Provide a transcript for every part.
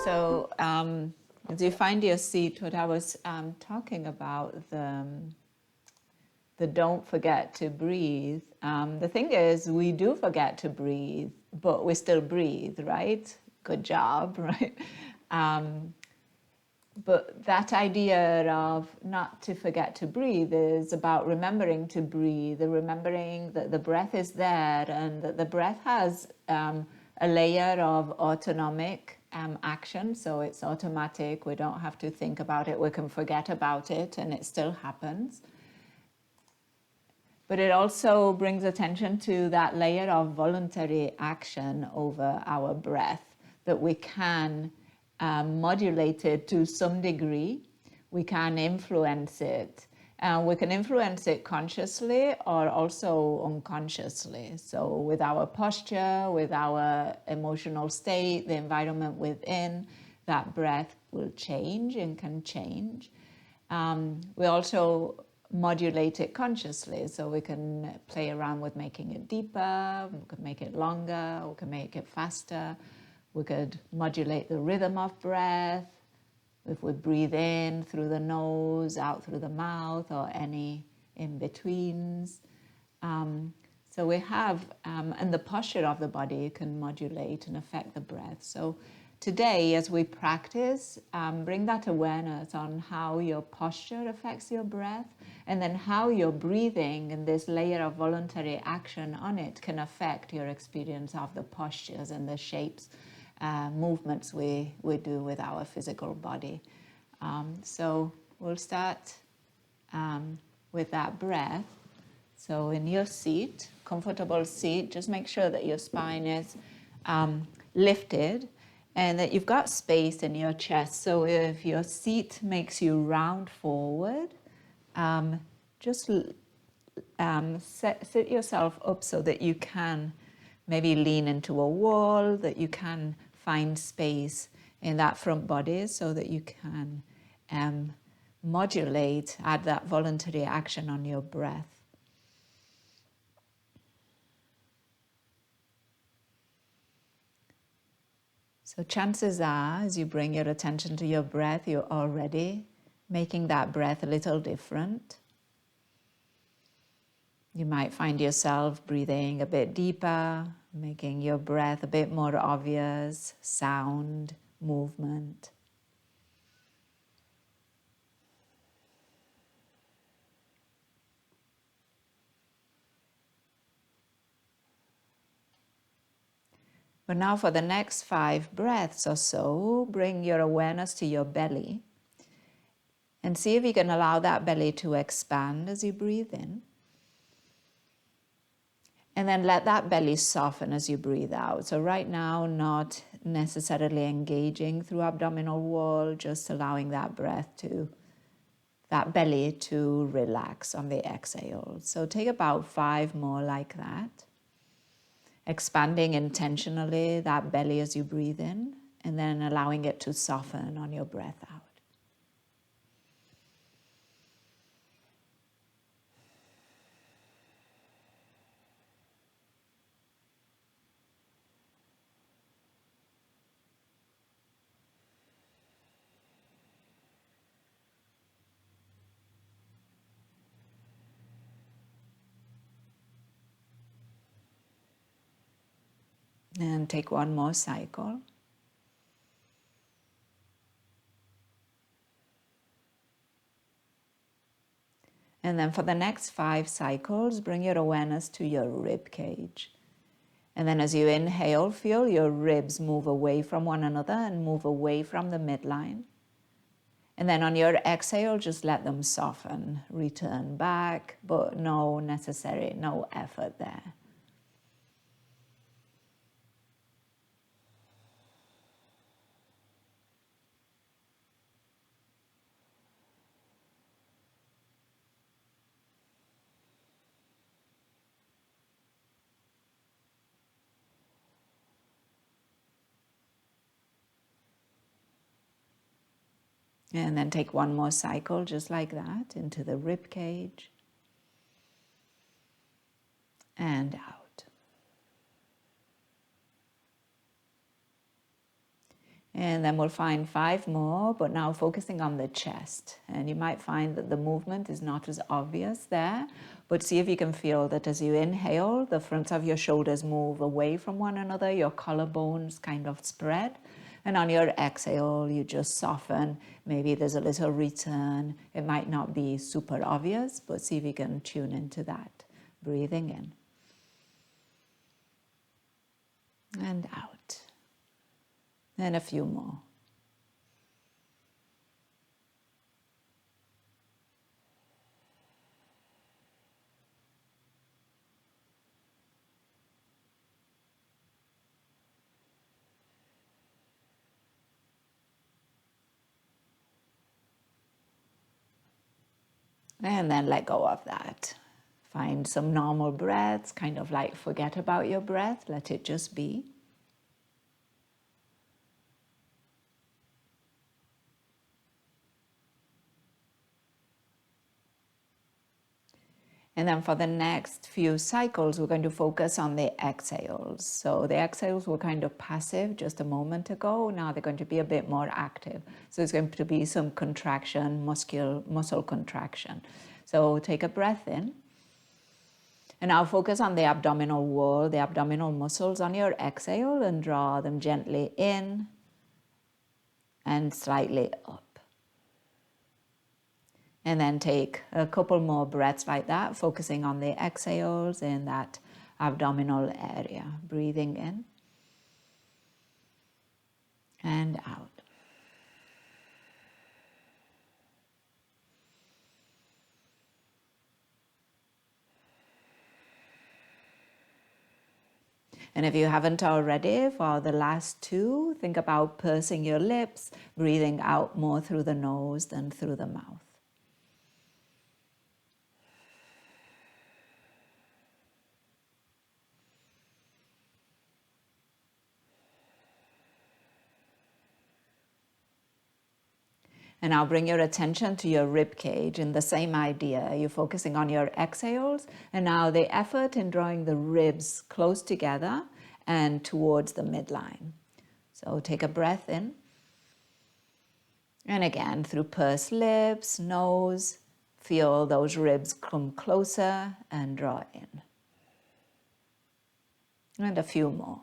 So as you find your seat, what I was talking about, the don't forget to breathe. The thing is, we do forget to breathe, but we still breathe, right? Good job, right? But that idea of not to forget to breathe is about remembering to breathe, remembering that the breath is there and that the breath has a layer of autonomic action. So it's automatic. We don't have to think about it. We can forget about it and it still happens. But it also brings attention to that layer of voluntary action over our breath, that we can modulate it to some degree. We can influence it. We can influence it consciously or also unconsciously. So with our posture, with our emotional state, the environment within, that breath will change and can change. We also modulate it consciously, so we can play around with making it deeper, we can make it longer, we can make it faster, we could modulate the rhythm of breath, if we breathe in through the nose, out through the mouth, or any in-betweens. So we have, and the posture of the body can modulate and affect the breath. So today, as we practice, bring that awareness on how your posture affects your breath, and then how your breathing and this layer of voluntary action on it can affect your experience of the postures and the shapes, movements we do with our physical body. So we'll start with that breath. So in your seat, comfortable seat, just make sure that your spine is lifted and that you've got space in your chest. So if your seat makes you round forward, just sit yourself up so that you can maybe lean into a wall, that you can find space in that front body so that you can modulate, add that voluntary action on your breath. So chances are, as you bring your attention to your breath, you're already making that breath a little different. You might find yourself breathing a bit deeper, making your breath a bit more obvious, sound, movement. But now for the next 5 breaths or so, bring your awareness to your belly and see if you can allow that belly to expand as you breathe in. And then let that belly soften as you breathe out. So right now, not necessarily engaging through abdominal wall, just allowing that belly to relax on the exhale. So take about 5 more like that. Expanding intentionally that belly as you breathe in, and then allowing it to soften on your breath out. And take one more cycle. And then for the next 5 cycles, bring your awareness to your rib cage. And then as you inhale, feel your ribs move away from one another and move away from the midline. And then on your exhale, just let them soften, return back, but no effort there. And then take one more cycle just like that into the rib cage and out. And then we'll find 5 more, but now focusing on the chest. And you might find that the movement is not as obvious there, but see if you can feel that as you inhale, the fronts of your shoulders move away from one another, your collarbones kind of spread. And on your exhale, you just soften. Maybe there's a little return. It might not be super obvious, but see if you can tune into that. Breathing in and out. And a few more. And then let go of that. Find some normal breaths, kind of like forget about your breath, let it just be. And then for the next few cycles, we're going to focus on the exhales. So the exhales were kind of passive just a moment ago. Now they're going to be a bit more active. So it's going to be some contraction, muscle contraction. So take a breath in. And now focus on the abdominal wall, the abdominal muscles on your exhale, and draw them gently in and slightly up. And then take a couple more breaths like that, focusing on the exhales in that abdominal area. Breathing in and out. And if you haven't already, for the last 2, think about pursing your lips, breathing out more through the nose than through the mouth. And now bring your attention to your rib cage in the same idea. You're focusing on your exhales, and now the effort in drawing the ribs close together and towards the midline. So take a breath in. And again, through pursed lips, nose, feel those ribs come closer and draw in. And a few more.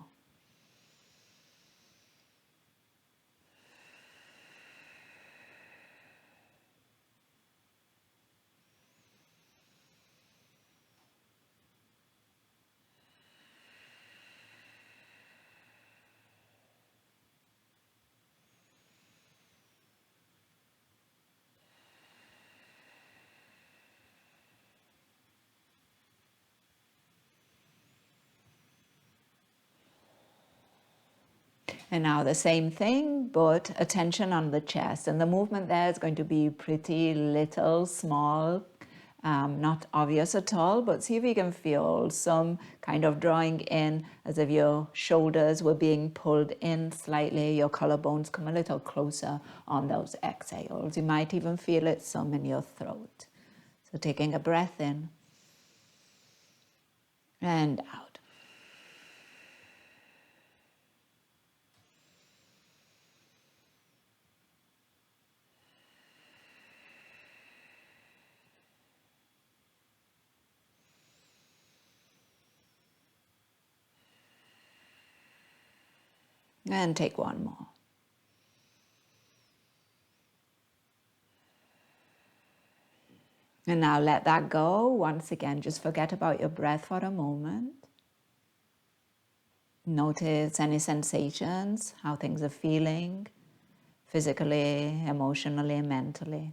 And now the same thing, but attention on the chest. And the movement there is going to be pretty little, small, not obvious at all, but see if you can feel some kind of drawing in as if your shoulders were being pulled in slightly, your collarbones come a little closer on those exhales. You might even feel it some in your throat. So taking a breath in and out. And take one more. And now let that go. Once again, just forget about your breath for a moment. Notice any sensations, how things are feeling, physically, emotionally, mentally.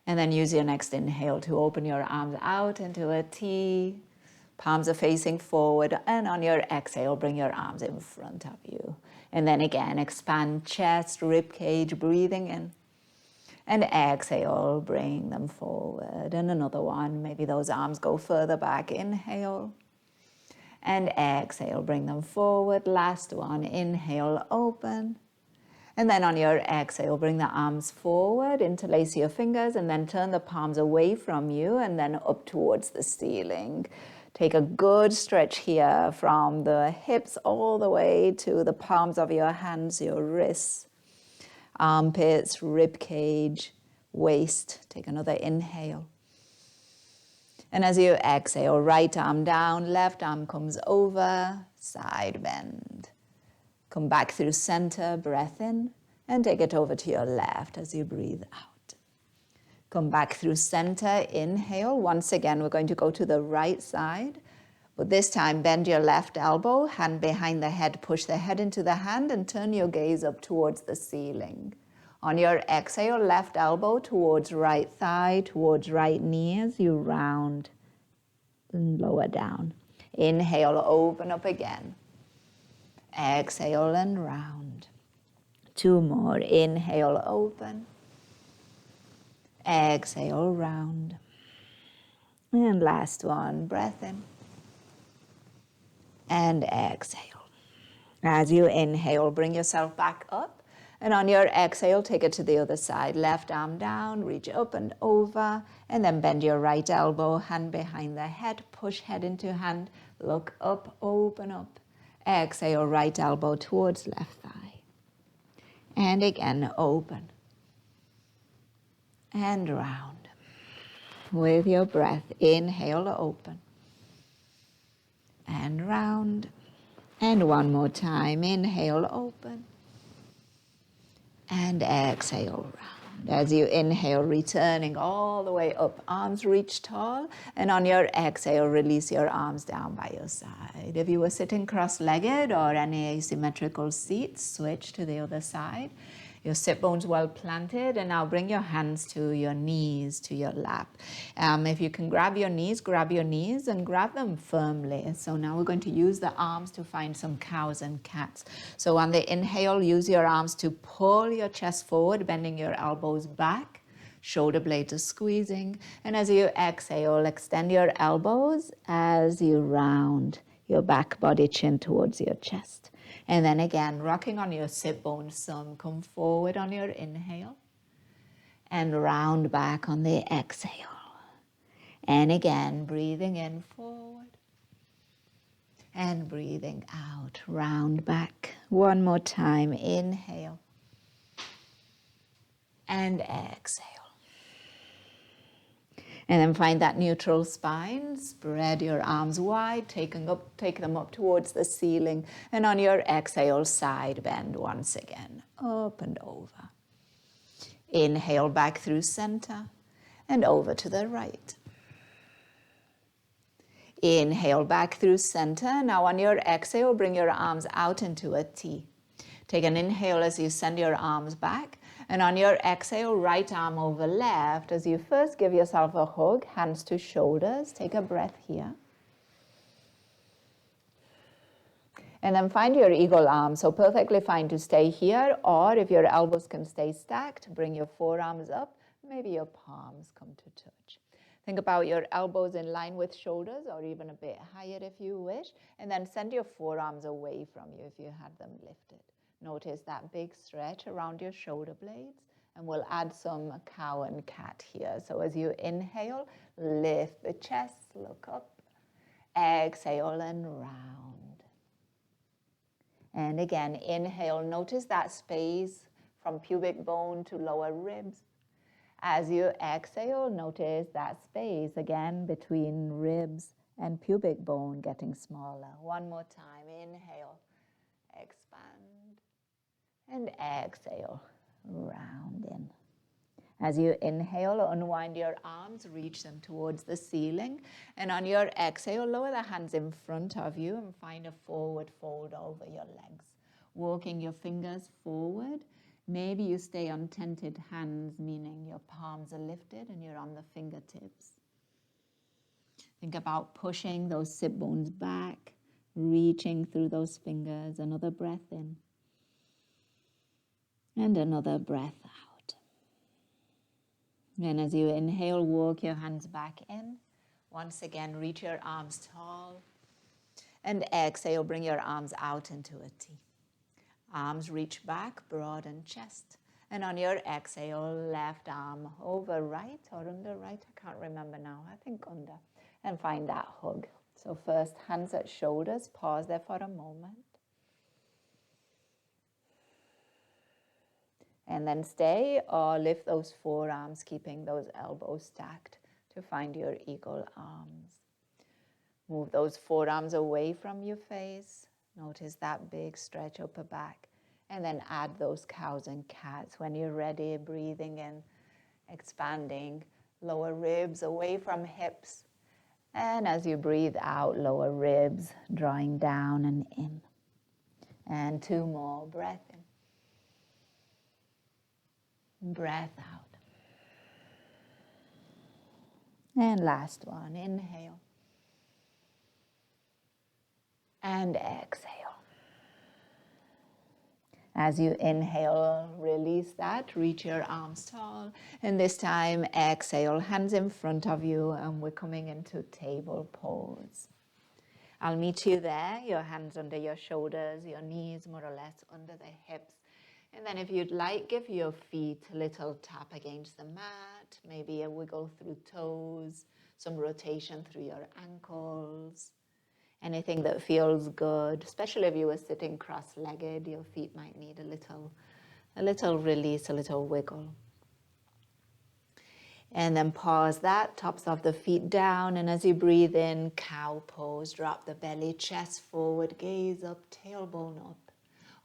And then use your next inhale to open your arms out into a T. Palms are facing forward, and on your exhale, bring your arms in front of you. And then again, expand chest, rib cage, breathing in. And exhale, bring them forward. And another one, maybe those arms go further back. Inhale. And exhale, bring them forward. Last one, inhale, open. And then on your exhale, bring the arms forward, interlace your fingers, and then turn the palms away from you and then up towards the ceiling. Take a good stretch here from the hips all the way to the palms of your hands, your wrists, armpits, rib cage, waist. Take another inhale. And as you exhale, right arm down, left arm comes over, side bend. Come back through center, breath in, and take it over to your left as you breathe out. Come back through center, inhale. Once again, we're going to go to the right side, but this time bend your left elbow, hand behind the head, push the head into the hand and turn your gaze up towards the ceiling. On your exhale, left elbow towards right thigh, towards right knee as you round and lower down. Inhale, open up again. Exhale and round. 2 more. Inhale, open. Exhale, round. And last one, breath in. And exhale. As you inhale, bring yourself back up. And on your exhale, take it to the other side. Left arm down, reach up and over. And then bend your right elbow, hand behind the head, push head into hand, look up, open up. Exhale, right elbow towards left thigh. And again, open. And round. With your breath, inhale, open. And round. And one more time, inhale, open. And exhale, round. As you inhale, returning all the way up, arms reach tall, and on your exhale, release your arms down by your side. If you were sitting cross-legged or any asymmetrical seat, switch to the other side. Your sit bones well planted, and now bring your hands to your knees, to your lap. If you can grab your knees and grab them firmly. So now we're going to use the arms to find some cows and cats. So on the inhale, use your arms to pull your chest forward, bending your elbows back. Shoulder blades are squeezing. And as you exhale, extend your elbows as you round your back body, chin towards your chest. And then again, rocking on your sit bones some. Come forward on your inhale and round back on the exhale. And again, breathing in forward and breathing out, round back. One more time, inhale and exhale. And then find that neutral spine. Spread your arms wide, take them up towards the ceiling. And on your exhale, side bend once again, up and over. Inhale back through center and over to the right. Inhale back through center. Now on your exhale, bring your arms out into a T. Take an inhale as you send your arms back. And on your exhale, right arm over left. As you first give yourself a hug, hands to shoulders. Take a breath here. And then find your eagle arm. So perfectly fine to stay here, or if your elbows can stay stacked, bring your forearms up. Maybe your palms come to touch. Think about your elbows in line with shoulders, or even a bit higher if you wish. And then send your forearms away from you if you had them lifted. Notice that big stretch around your shoulder blades, and we'll add some cow and cat here. So as you inhale, lift the chest, look up, exhale and round. And again, inhale, notice that space from pubic bone to lower ribs. As you exhale, notice that space again between ribs and pubic bone getting smaller. One more time, inhale, expand. And exhale, round in. As you inhale, unwind your arms, reach them towards the ceiling. And on your exhale, lower the hands in front of you and find a forward fold over your legs. Walking your fingers forward. Maybe you stay on tented hands, meaning your palms are lifted and you're on the fingertips. Think about pushing those sit bones back, reaching through those fingers. Another breath in. And another breath out. And as you inhale, walk your hands back in. Once again, reach your arms tall. And exhale, bring your arms out into a T. Arms reach back, broaden chest. And on your exhale, left arm over right or under right. I can't remember now. I think under. And find that hug. So first, hands at shoulders. Pause there for a moment. And then stay or lift those forearms, keeping those elbows stacked to find your eagle arms. Move those forearms away from your face. Notice that big stretch upper back. And then add those cows and cats. When you're ready, breathing in, expanding, lower ribs away from hips. And as you breathe out, lower ribs, drawing down and in. And 2 more, breath in. Breath out. And last one, inhale. And exhale. As you inhale, release that, reach your arms tall. And this time, exhale, hands in front of you, and we're coming into table pose. I'll meet you there, your hands under your shoulders, your knees more or less under the hips. And then if you'd like, give your feet a little tap against the mat, maybe a wiggle through toes, some rotation through your ankles. Anything that feels good, especially if you were sitting cross-legged, your feet might need a little release, a little wiggle. And then pause that, tops of the feet down, and as you breathe in, cow pose, drop the belly, chest forward, gaze up, tailbone up.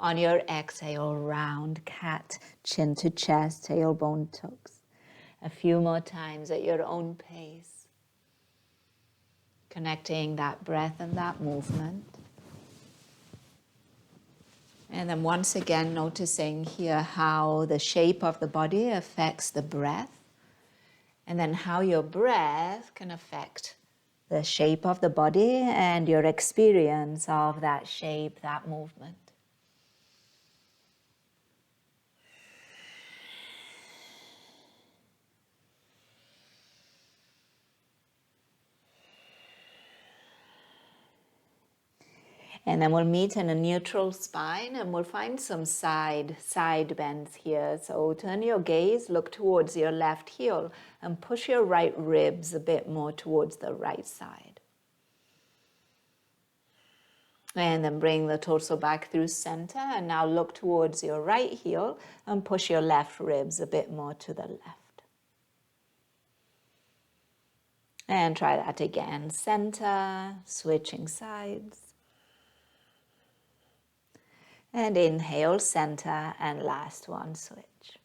On your exhale, round cat, chin to chest, tailbone tucks. A few more times at your own pace. Connecting that breath and that movement. And then once again, noticing here how the shape of the body affects the breath. And then how your breath can affect the shape of the body and your experience of that shape, that movement. And then we'll meet in a neutral spine and we'll find some side bends here. So turn your gaze, look towards your left heel and push your right ribs a bit more towards the right side. And then bring the torso back through center and now look towards your right heel and push your left ribs a bit more to the left. And try that again. Center, switching sides. And inhale, center, and last one, switch.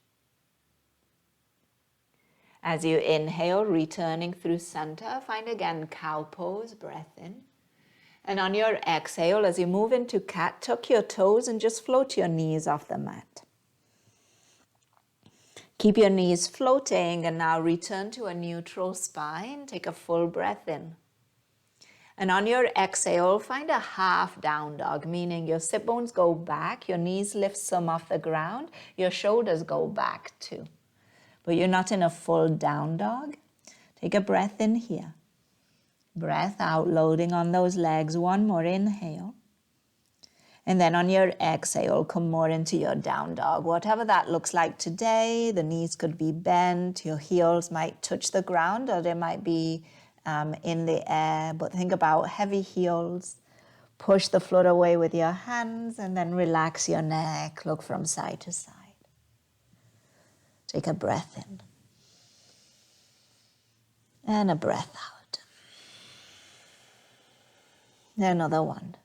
As you inhale, returning through center, find again cow pose, breath in. And on your exhale, as you move into cat, tuck your toes and just float your knees off the mat. Keep your knees floating and now return to a neutral spine. Take a full breath in. And on your exhale, find a half down dog, meaning your sit bones go back, your knees lift some off the ground, your shoulders go back too. But you're not in a full down dog. Take a breath in here. Breath out, loading on those legs. One more inhale. And then on your exhale, come more into your down dog. Whatever that looks like today, the knees could be bent, your heels might touch the ground, or they might be in the air, but think about heavy heels. Push the floor away with your hands and then relax your neck. Look from side to side. Take a breath in. And a breath out. Another one.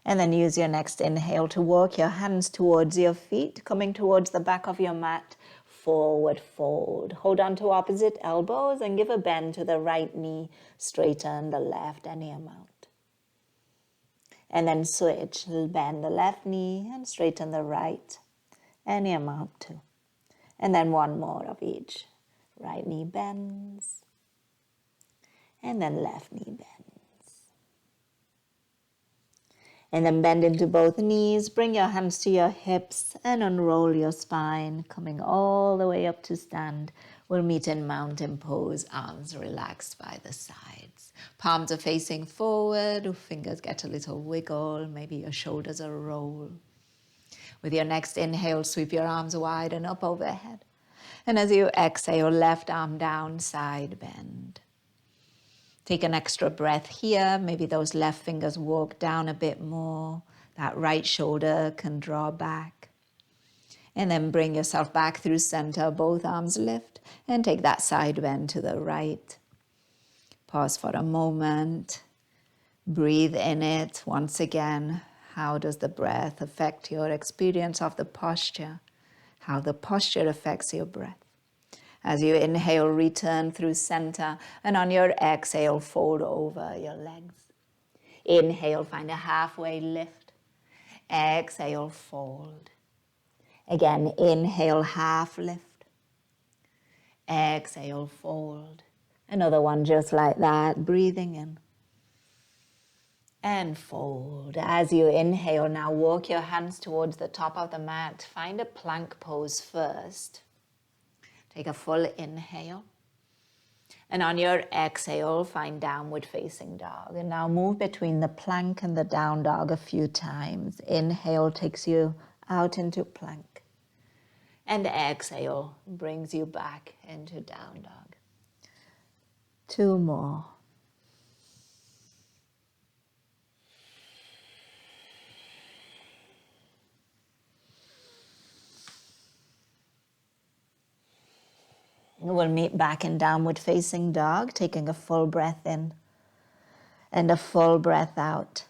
And then use your next inhale to walk your hands towards your feet, coming towards the back of your mat, forward fold. Hold on to opposite elbows and give a bend to the right knee, straighten the left any amount. And then switch, bend the left knee and straighten the right, any amount too. And then one more of each. Right knee bends, and then left knee bends. And then bend into both knees, bring your hands to your hips and unroll your spine, coming all the way up to stand. We'll meet in mountain pose, arms relaxed by the sides. Palms are facing forward, fingers get a little wiggle, maybe your shoulders are roll. With your next inhale, sweep your arms wide and up overhead. And as you exhale, left arm down, side bend. Take an extra breath here. Maybe those left fingers walk down a bit more. That right shoulder can draw back. And then bring yourself back through center. Both arms lift and take that side bend to the right. Pause for a moment. Breathe in it once again. How does the breath affect your experience of the posture? How the posture affects your breath. As you inhale, return through center, and on your exhale, fold over your legs. Inhale, find a halfway lift. Exhale, fold. Again, inhale, half lift. Exhale, fold. Another one just like that, breathing in. And fold. As you inhale, now walk your hands towards the top of the mat. Find a plank pose first. Take a full inhale. And on your exhale, find downward facing dog. And now move between the plank and the down dog a few times. Inhale takes you out into plank. And exhale brings you back into down dog. 2 more. We'll meet back in downward facing dog, taking a full breath in and a full breath out.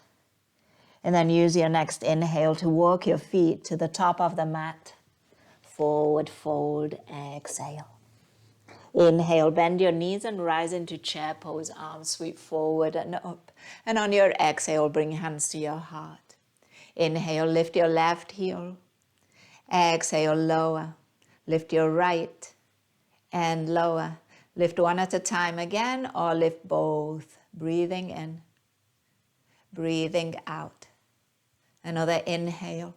And then use your next inhale to walk your feet to the top of the mat. Forward fold, exhale. Inhale, bend your knees and rise into chair pose, arms sweep forward and up. And on your exhale, bring hands to your heart. Inhale, lift your left heel. Exhale, lower. Lift your right and lower. Lift one at a time again, or lift both. Breathing in, breathing out. Another inhale.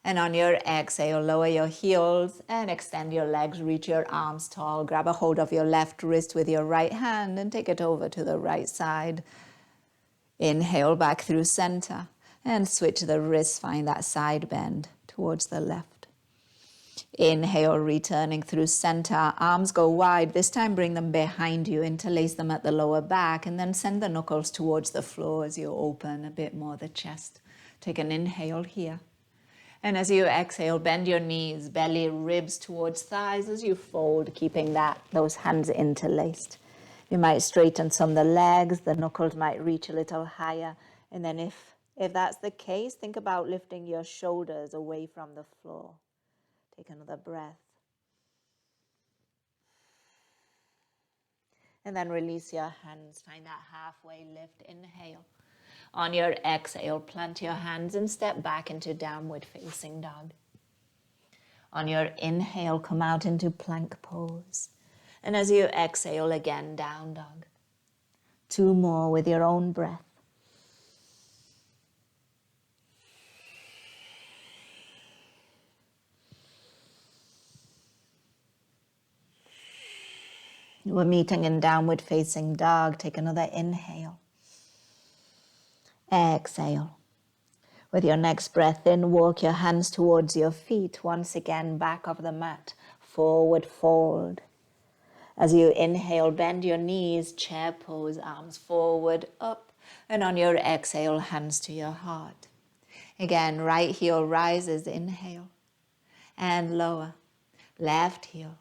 And on your exhale, lower your heels and extend your legs, reach your arms tall. Grab a hold of your left wrist with your right hand and take it over to the right side. Inhale back through center and switch the wrist, find that side bend towards the left. Inhale, returning through center, arms go wide. This time bring them behind you, interlace them at the lower back, and then send the knuckles towards the floor as you open a bit more the chest. Take an inhale here. And as you exhale, bend your knees, belly, ribs towards thighs as you fold, keeping those hands interlaced. You might straighten some of the legs, the knuckles might reach a little higher. And then if that's the case, think about lifting your shoulders away from the floor. Take another breath. And then release your hands. Find that halfway lift. Inhale. On your exhale, plant your hands and step back into downward facing dog. On your inhale, come out into plank pose. And as you exhale again, down dog. 2 more with your own breath. We're meeting in downward facing dog. Take another inhale. Exhale. With your next breath in, walk your hands towards your feet. Once again, back of the mat. Forward fold. As you inhale, bend your knees, chair pose, arms forward, up. And on your exhale, hands to your heart. Again, right heel rises, inhale. And lower. Left heel.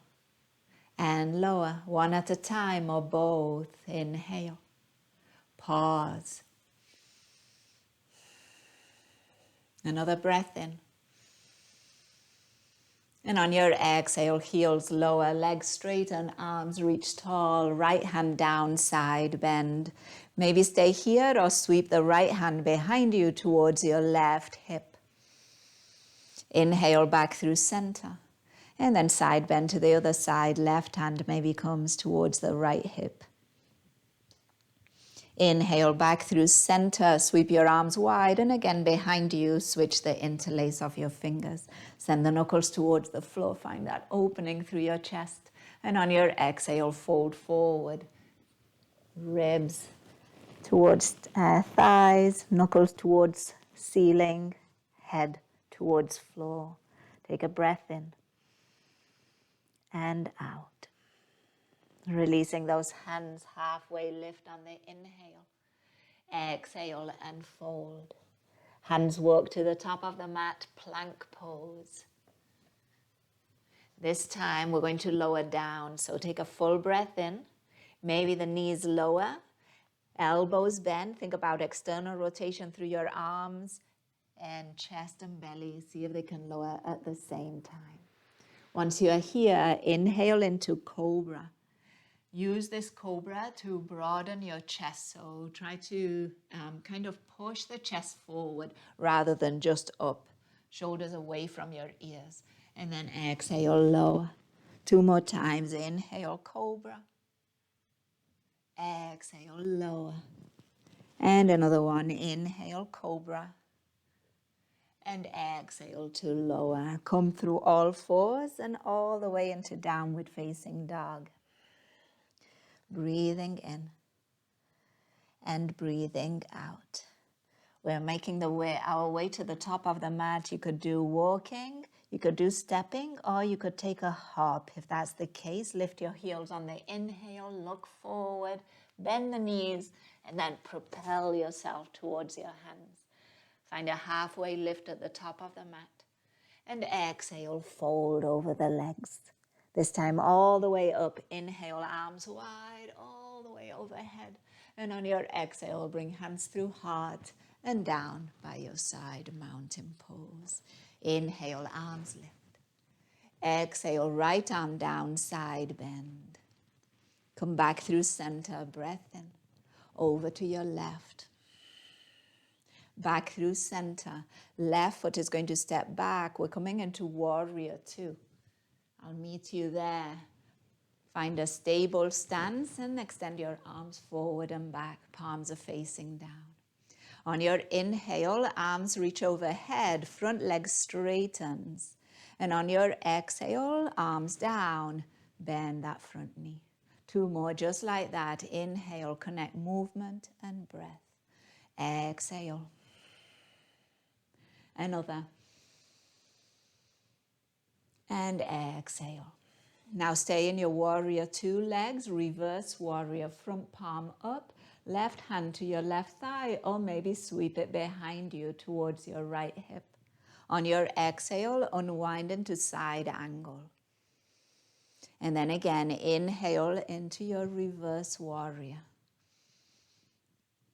And lower, one at a time or both. Inhale. Pause. Another breath in. And on your exhale, heels lower, legs straighten, arms reach tall, right hand down, side bend. Maybe stay here or sweep the right hand behind you towards your left hip. Inhale back through center. And then side bend to the other side. Left hand maybe comes towards the right hip. Inhale back through center. Sweep your arms wide. And again behind you, switch the interlace of your fingers. Send the knuckles towards the floor. Find that opening through your chest. And on your exhale, fold forward. Ribs towards thighs, knuckles towards ceiling, head towards floor. Take a breath in and out. Releasing those hands, halfway lift on the inhale. Exhale and fold. Hands walk to the top of the mat, plank pose. This time we're going to lower down. So take a full breath in. Maybe the knees lower, elbows bend. Think about external rotation through your arms and chest and belly. See if they can lower at the same time. Once you are here, inhale into cobra. Use this cobra to broaden your chest. So try to kind of push the chest forward rather than just up. Shoulders away from your ears. And then exhale, lower. 2 more times. Inhale, cobra. Exhale, lower. And another one. Inhale, cobra. And exhale to lower. Come through all fours and all the way into downward facing dog. Breathing in and breathing out. We're making our way to the top of the mat. You could do walking, you could do stepping, or you could take a hop. If that's the case, lift your heels on the inhale, look forward, bend the knees, and then propel yourself towards your hands. Find a halfway lift at the top of the mat. And exhale, fold over the legs. This time all the way up. Inhale, arms wide, all the way overhead. And on your exhale, bring hands through heart and down by your side, mountain pose. Inhale, arms lift. Exhale, right arm down, side bend. Come back through center, breath in. Over to your left. Back through center. Left foot is going to step back. We're coming into warrior 2. I'll meet you there. Find a stable stance and extend your arms forward and back. Palms are facing down. On your inhale, arms reach overhead, front leg straightens. And on your exhale, arms down, bend that front knee. 2 more, just like that. Inhale, connect movement and breath. Exhale. Another. And exhale. Now stay in your warrior 2 legs, reverse warrior, front palm up, left hand to your left thigh, or maybe sweep it behind you towards your right hip. On your exhale, unwind into side angle. And then again, inhale into your reverse warrior.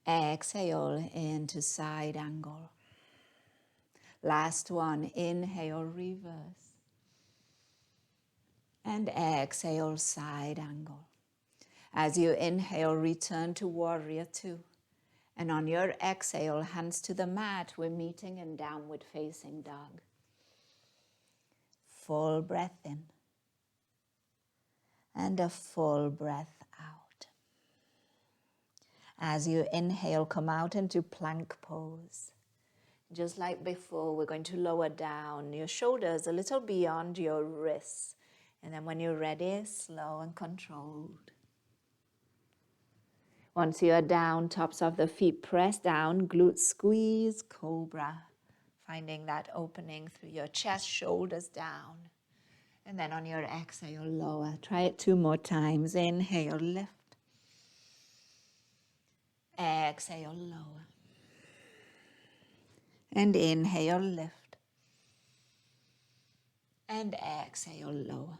Exhale into side angle. Last one, inhale, reverse. And exhale, side angle. As you inhale, return to warrior 2. And on your exhale, hands to the mat, we're meeting in downward facing dog. Full breath in. And a full breath out. As you inhale, come out into plank pose. Just like before, we're going to lower down your shoulders a little beyond your wrists. And then when you're ready, slow and controlled. Once you are down, tops of the feet press down, glutes squeeze, cobra. Finding that opening through your chest, shoulders down. And then on your exhale, lower. Try it 2 more times. Inhale, lift. Exhale, lower. And inhale, lift. And exhale, lower.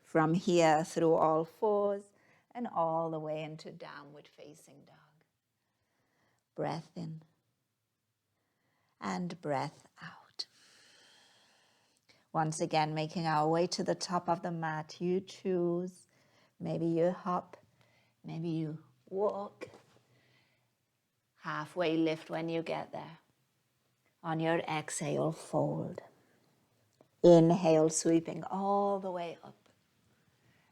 From here, through all fours, and all the way into downward facing dog. Breath in and breath out. Once again, making our way to the top of the mat. You choose. Maybe you hop, maybe you walk. Halfway lift when you get there. On your exhale, fold. Inhale, sweeping all the way up.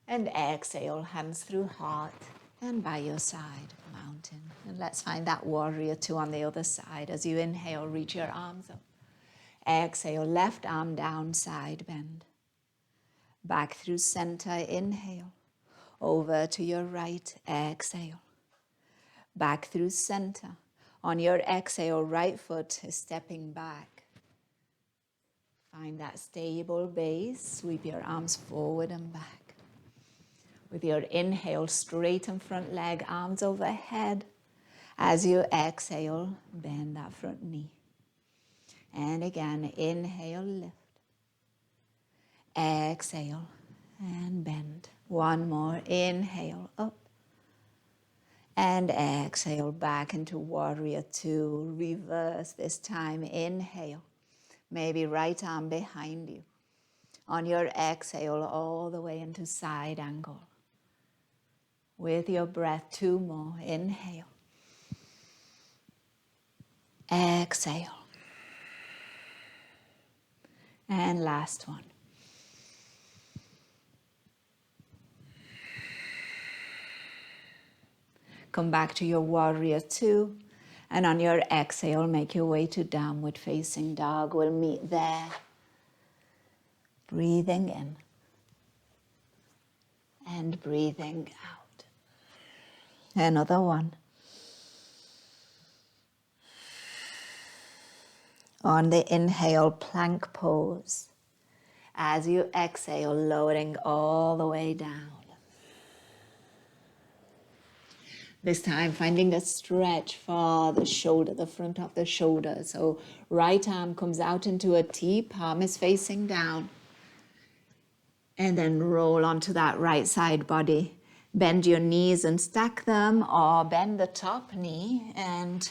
And exhale, hands through heart and by your side, mountain. And let's find that warrior 2 on the other side. As you inhale, reach your arms up. Exhale, left arm down, side bend. Back through center, inhale. Over to your right, exhale. back through center. On your exhale, right foot is stepping back. Find that stable base. Sweep your arms forward and back. With your inhale, straighten front leg, arms overhead. As you exhale, bend that front knee. And again, inhale, lift. Exhale and bend. One more. Inhale, up. And exhale back into warrior two. Reverse this time. Inhale. Maybe right arm behind you. On your exhale, all the way into side angle. With your breath, two more. Inhale. Exhale. And last one. Come back to your warrior two. And on your exhale, make your way to downward facing dog. We'll meet there. Breathing in. And breathing out. Another one. On the inhale, plank pose. As you exhale, lowering all the way down. This time, finding a stretch for the shoulder, the front of the shoulder. So right arm comes out into a T, palm is facing down. And then roll onto that right side body. Bend your knees and stack them, or bend the top knee and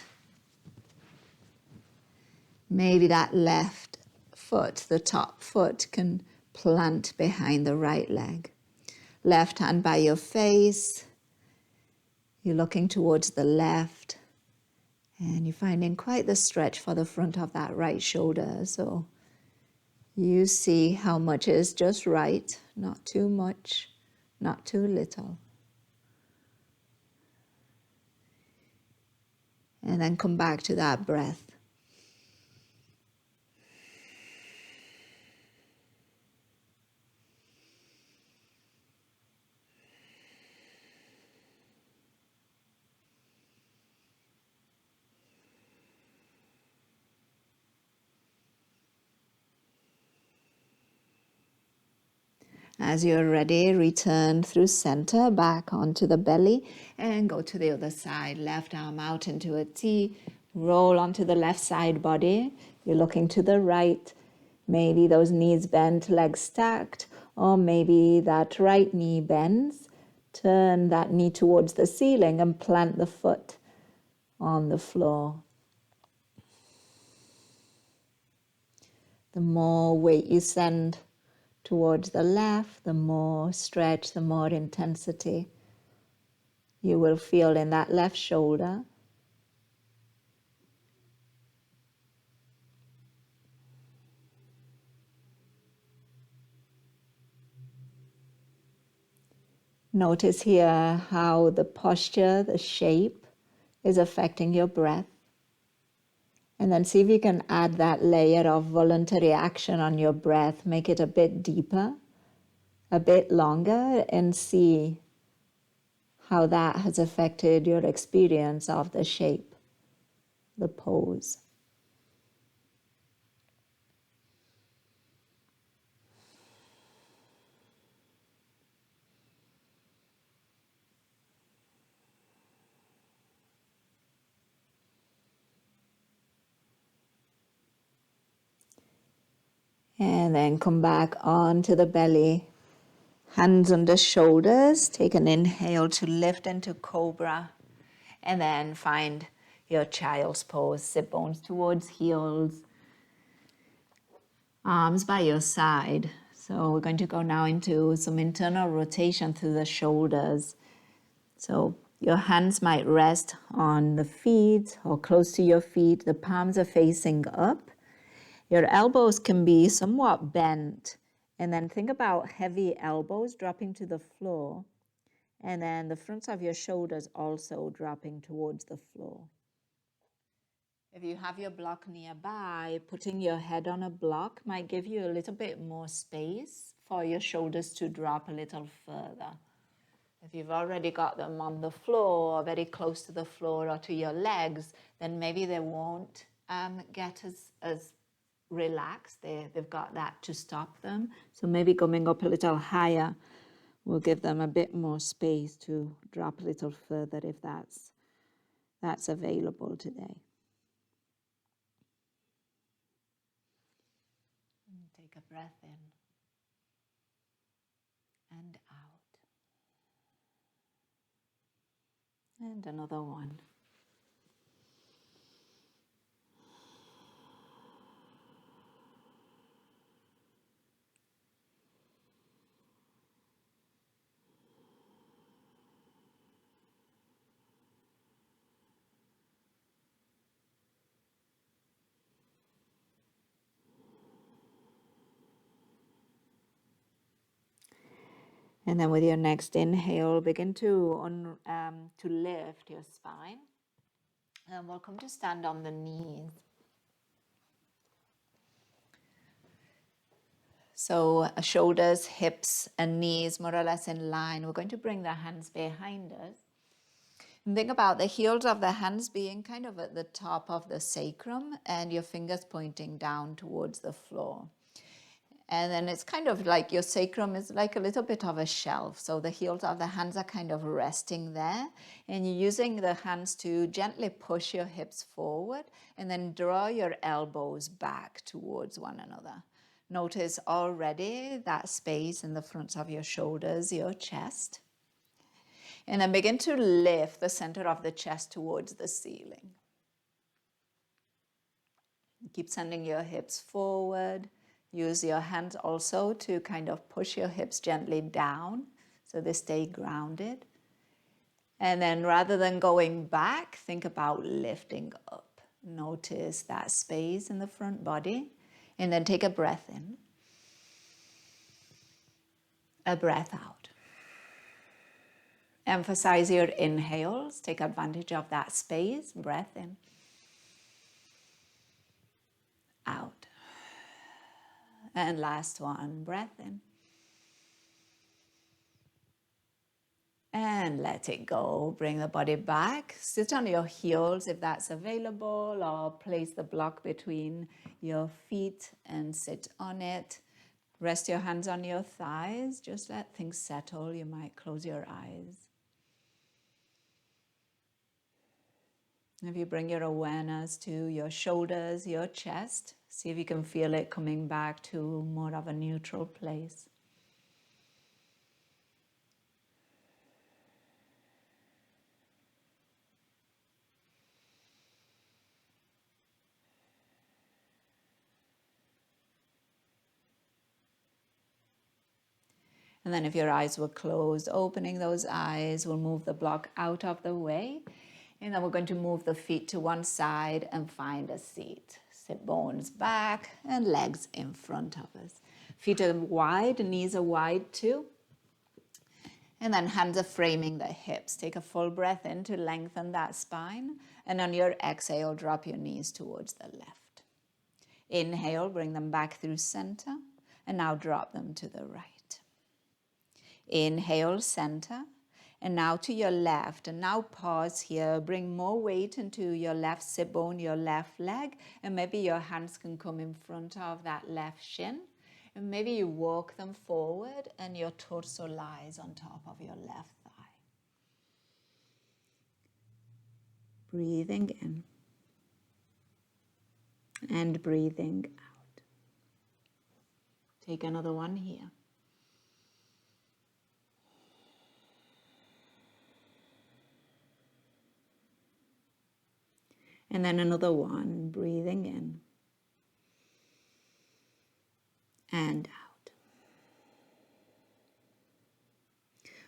maybe that left foot, the top foot, can plant behind the right leg. Left hand by your face. You're looking towards the left. And you're finding quite the stretch for the front of that right shoulder. So you see how much is just right, not too much, not too little. And then come back to that breath. As you're ready, return through center, back onto the belly, and go to the other side. Left arm out into a T, roll onto the left side body. You're looking to the right, maybe those knees bent, legs stacked, or maybe that right knee bends. Turn that knee towards the ceiling and plant the foot on the floor. The more weight you send towards the left, the more stretch, the more intensity you will feel in that left shoulder. Notice here how the posture, the shape is affecting your breath. And then see if you can add that layer of voluntary action on your breath. Make it a bit deeper, a bit longer, and see how that has affected your experience of the shape, the pose. And then come back onto the belly. Hands on the shoulders. Take an inhale to lift into cobra. And then find your child's pose. Sit bones towards heels. Arms by your side. So we're going to go now into some internal rotation through the shoulders. So your hands might rest on the feet or close to your feet. The palms are facing up. Your elbows can be somewhat bent. And then think about heavy elbows dropping to the floor. And then the fronts of your shoulders also dropping towards the floor. If you have your block nearby, putting your head on a block might give you a little bit more space for your shoulders to drop a little further. If you've already got them on the floor, or very close to the floor or to your legs, then maybe they won't get as relaxed. They've got that to stop them. So maybe coming up a little higher will give them a bit more space to drop a little further if that's available today. And take a breath in and out. And another one. And then with your next inhale, begin to lift your spine. And we'll come to stand on the knees. So shoulders, hips, and knees more or less in line. We're going to bring the hands behind us. And think about the heels of the hands being kind of at the top of the sacrum and your fingers pointing down towards the floor. And then it's kind of like your sacrum is like a little bit of a shelf. So the heels of the hands are kind of resting there. And you're using the hands to gently push your hips forward and then draw your elbows back towards one another. Notice already that space in the fronts of your shoulders, your chest. And then begin to lift the center of the chest towards the ceiling. Keep sending your hips forward. Use your hands also to kind of push your hips gently down so they stay grounded. And then rather than going back, think about lifting up. Notice that space in the front body. And then take a breath in. A breath out. Emphasize your inhales. Take advantage of that space. Breath in. Out. And last one, breath in. And let it go. Bring the body back. Sit on your heels if that's available, or place the block between your feet and sit on it. Rest your hands on your thighs. Just let things settle. You might close your eyes. If you bring your awareness to your shoulders, your chest, see if you can feel it coming back to more of a neutral place. And then if your eyes were closed, opening those eyes, we'll move the block out of the way. And then we're going to move the feet to one side and find a seat. Sit bones back and legs in front of us. Feet are wide, knees are wide too. And then hands are framing the hips. Take a full breath in to lengthen that spine. And on your exhale, drop your knees towards the left. Inhale, bring them back through center. And now drop them to the right. Inhale, center. And now to your left. And now pause here. Bring more weight into your left sit bone, your left leg. And maybe your hands can come in front of that left shin. And maybe you walk them forward and your torso lies on top of your left thigh. Breathing in. And breathing out. Take another one here. And then another one, breathing in and out.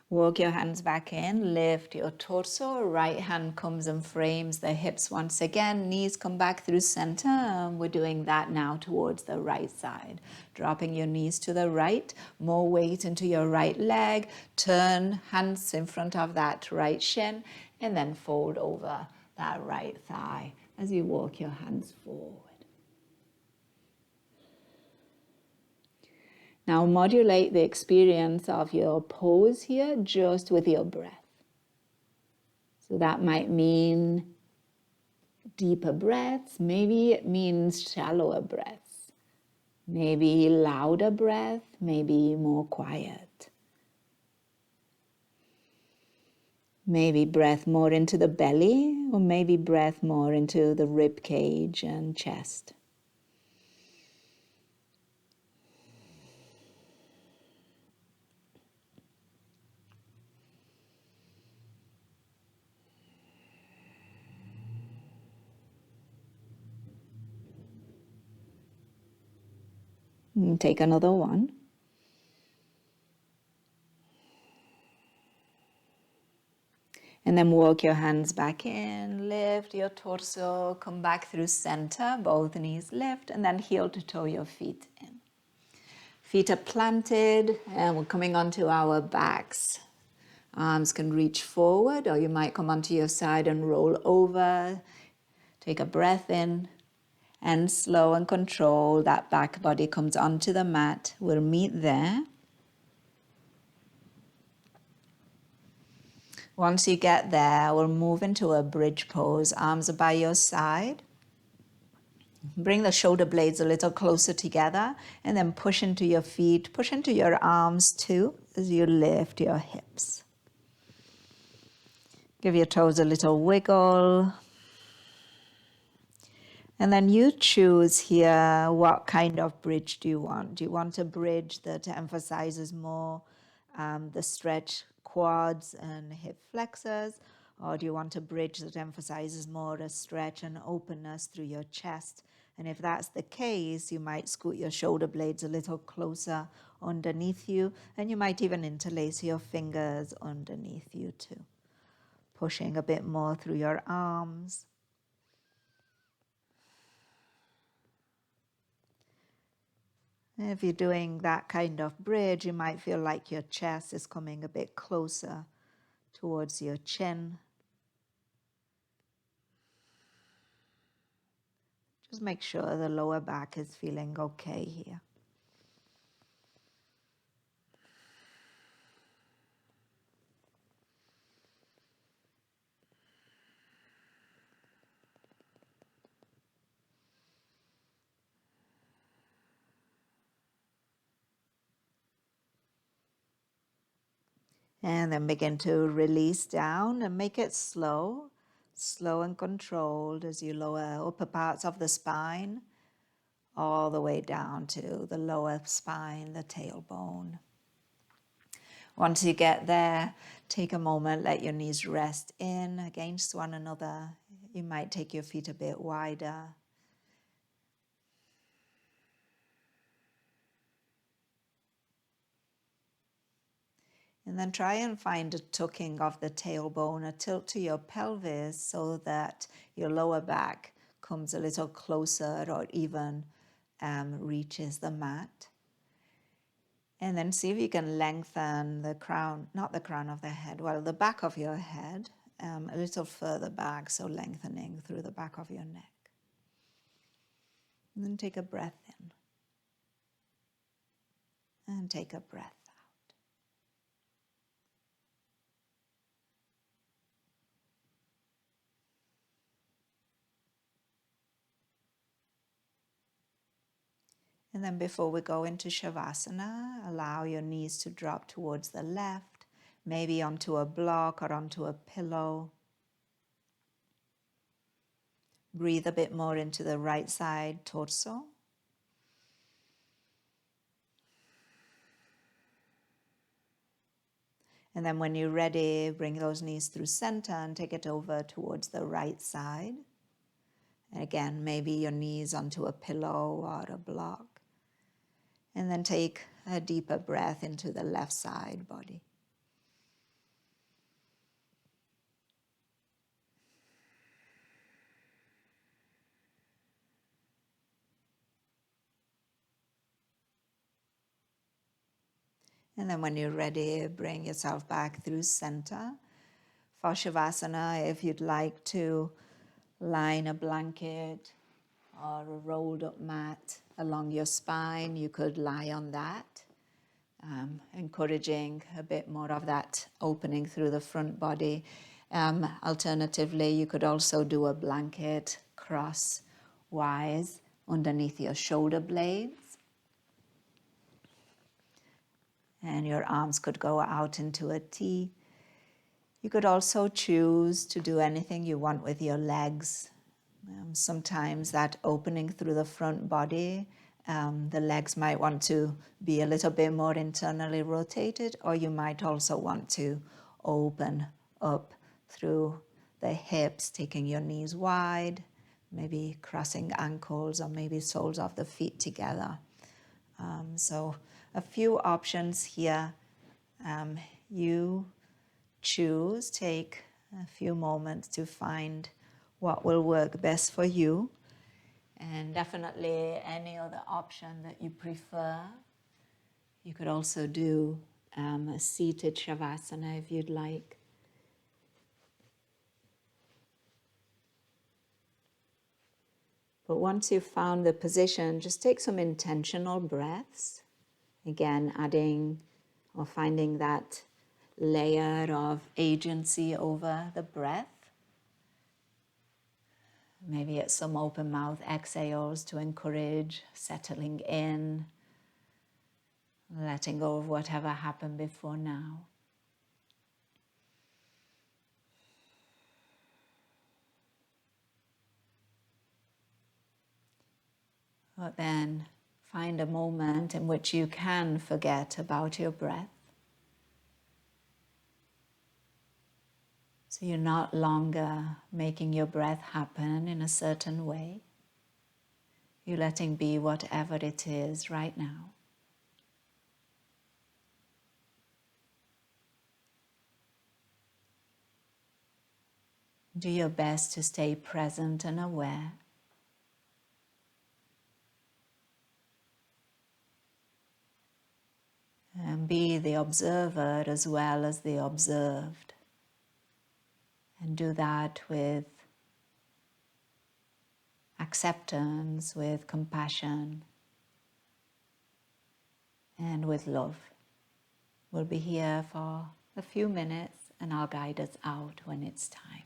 Walk your hands back in, lift your torso, right hand comes and frames the hips once again, knees come back through center, and we're doing that now towards the right side. Dropping your knees to the right, more weight into your right leg, turn hands in front of that right shin, and then fold over that right thigh as you walk your hands forward. Now modulate the experience of your pose here just with your breath. So that might mean deeper breaths, maybe it means shallower breaths, maybe louder breath, maybe more quiet. Maybe breath more into the belly, or maybe breath more into the rib cage and chest. And take another one. And then walk your hands back in, lift your torso, come back through center, both knees lift, and then heel to toe your feet in. Feet are planted, and we're coming onto our backs. Arms can reach forward, or you might come onto your side and roll over. Take a breath in, and slow and control, that back body comes onto the mat. We'll meet there. Once you get there, we'll move into a bridge pose. Arms are by your side. Bring the shoulder blades a little closer together and then push into your feet, push into your arms too as you lift your hips. Give your toes a little wiggle. And then you choose here, what kind of bridge do you want? Do you want a bridge that emphasizes more the stretch quads and hip flexors? Or do you want a bridge that emphasizes more a stretch and openness through your chest? And if that's the case, you might scoot your shoulder blades a little closer underneath you, and you might even interlace your fingers underneath you too. Pushing a bit more through your arms. If you're doing that kind of bridge, you might feel like your chest is coming a bit closer towards your chin. Just make sure the lower back is feeling okay here. And then begin to release down and make it slow, slow and controlled as you lower upper parts of the spine all the way down to the lower spine, the tailbone. Once you get there, take a moment, let your knees rest in against one another. You might take your feet a bit wider. And then try and find a tucking of the tailbone, a tilt to your pelvis so that your lower back comes a little closer or even reaches the mat. And then see if you can lengthen the crown, not the crown of the head, well, the back of your head, a little further back, so lengthening through the back of your neck. And then take a breath in. And take a breath out. And then before we go into Shavasana, allow your knees to drop towards the left, maybe onto a block or onto a pillow. Breathe a bit more into the right side torso. And then when you're ready, bring those knees through center and take it over towards the right side. And again, maybe your knees onto a pillow or a block. And then take a deeper breath into the left side body. And then when you're ready, bring yourself back through center. For Shavasana, if you'd like to line a blanket or a rolled up mat along your spine, you could lie on that. encouraging a bit more of that opening through the front body. Alternatively, you could also do a blanket crosswise underneath your shoulder blades. And your arms could go out into a T. You could also choose to do anything you want with your legs. Sometimes that opening through the front body, the legs might want to be a little bit more internally rotated, or you might also want to open up through the hips, taking your knees wide, maybe crossing ankles or maybe soles of the feet together. So a few options here. You choose, take a few moments to find what will work best for you. And definitely any other option that you prefer. You could also do a seated shavasana if you'd like. But once you've found the position, just take some intentional breaths. Again, adding or finding that layer of agency over the breath. Maybe it's some open mouth exhales to encourage settling in, letting go of whatever happened before now. But then find a moment in which you can forget about your breath. So you're not longer making your breath happen in a certain way. You're letting be whatever it is right now. Do your best to stay present and aware. And be the observer as well as the observed. And do that with acceptance, with compassion, and with love. We'll be here for a few minutes and I'll guide us out when it's time.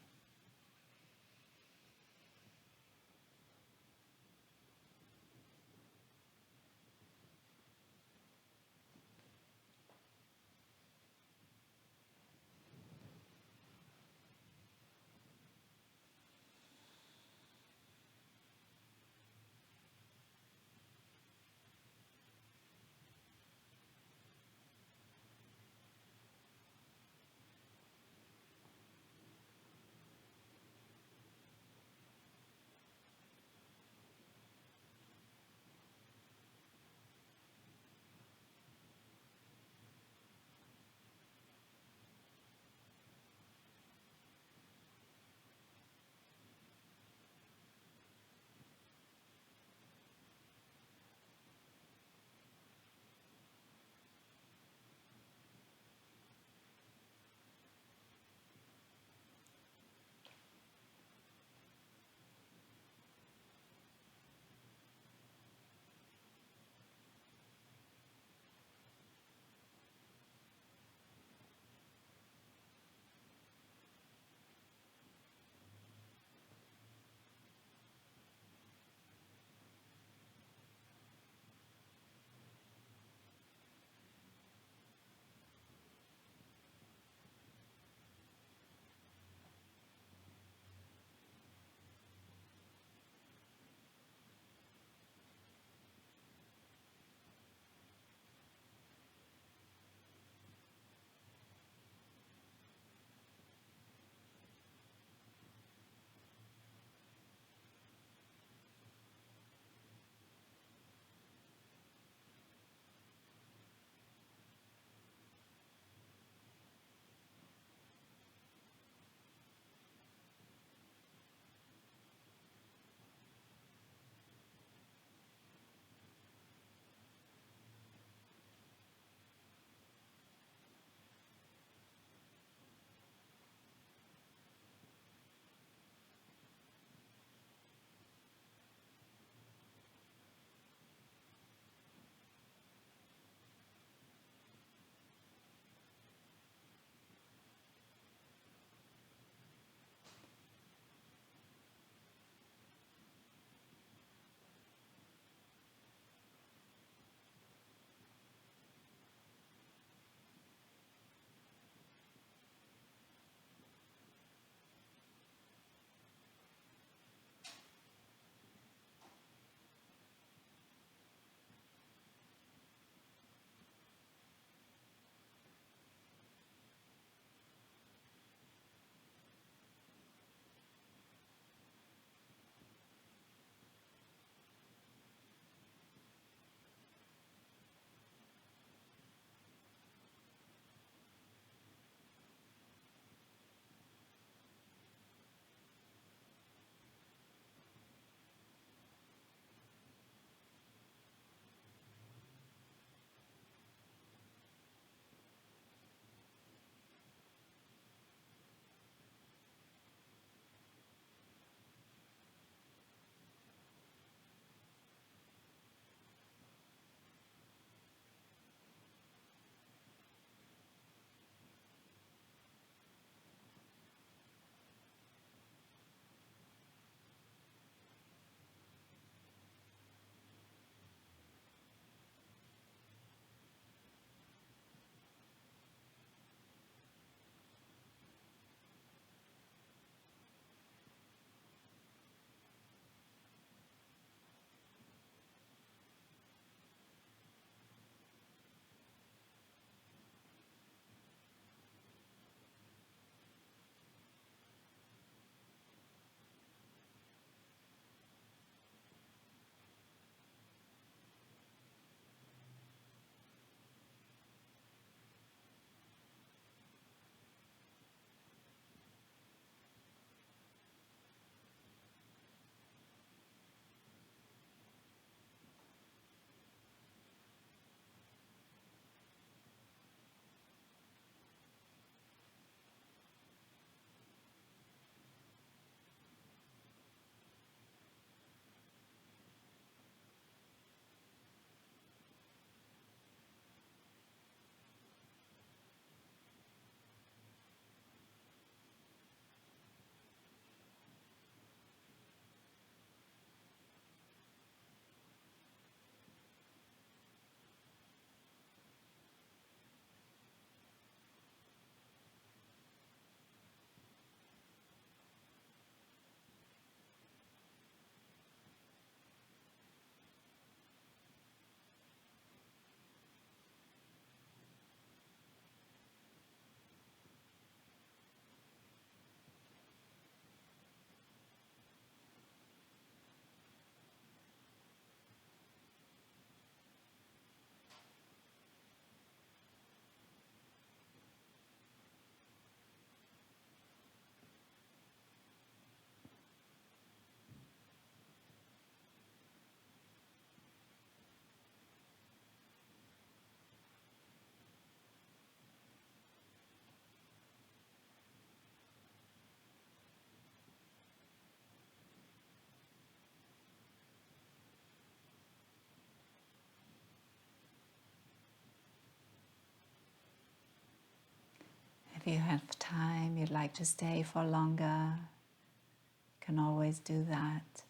If you have time, you'd like to stay for longer, you can always do that.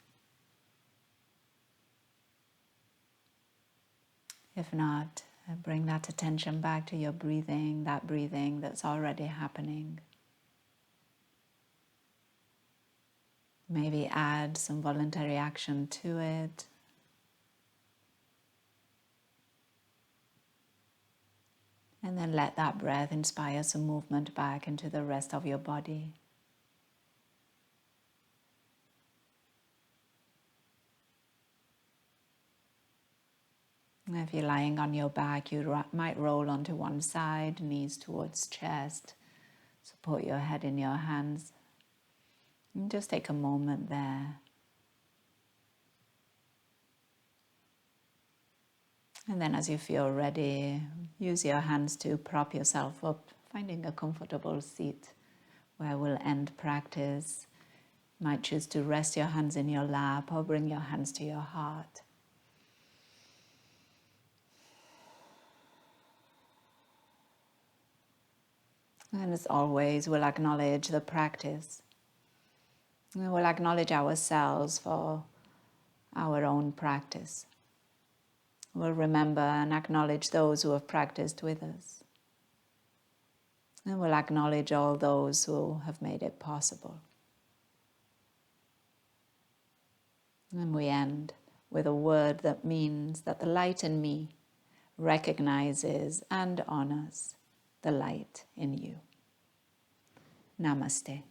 If not, bring that attention back to your breathing, that breathing that's already happening. Maybe add some voluntary action to it. And then let that breath inspire some movement back into the rest of your body. If you're lying on your back, you might roll onto one side, knees towards chest. Support your head in your hands. And just take a moment there. And then as you feel ready, use your hands to prop yourself up, finding a comfortable seat where we'll end practice. You might choose to rest your hands in your lap or bring your hands to your heart. And as always, we'll acknowledge the practice. And we'll acknowledge ourselves for our own practice. We'll remember and acknowledge those who have practiced with us. And we'll acknowledge all those who have made it possible. And we end with a word that means that the light in me recognizes and honors the light in you. Namaste.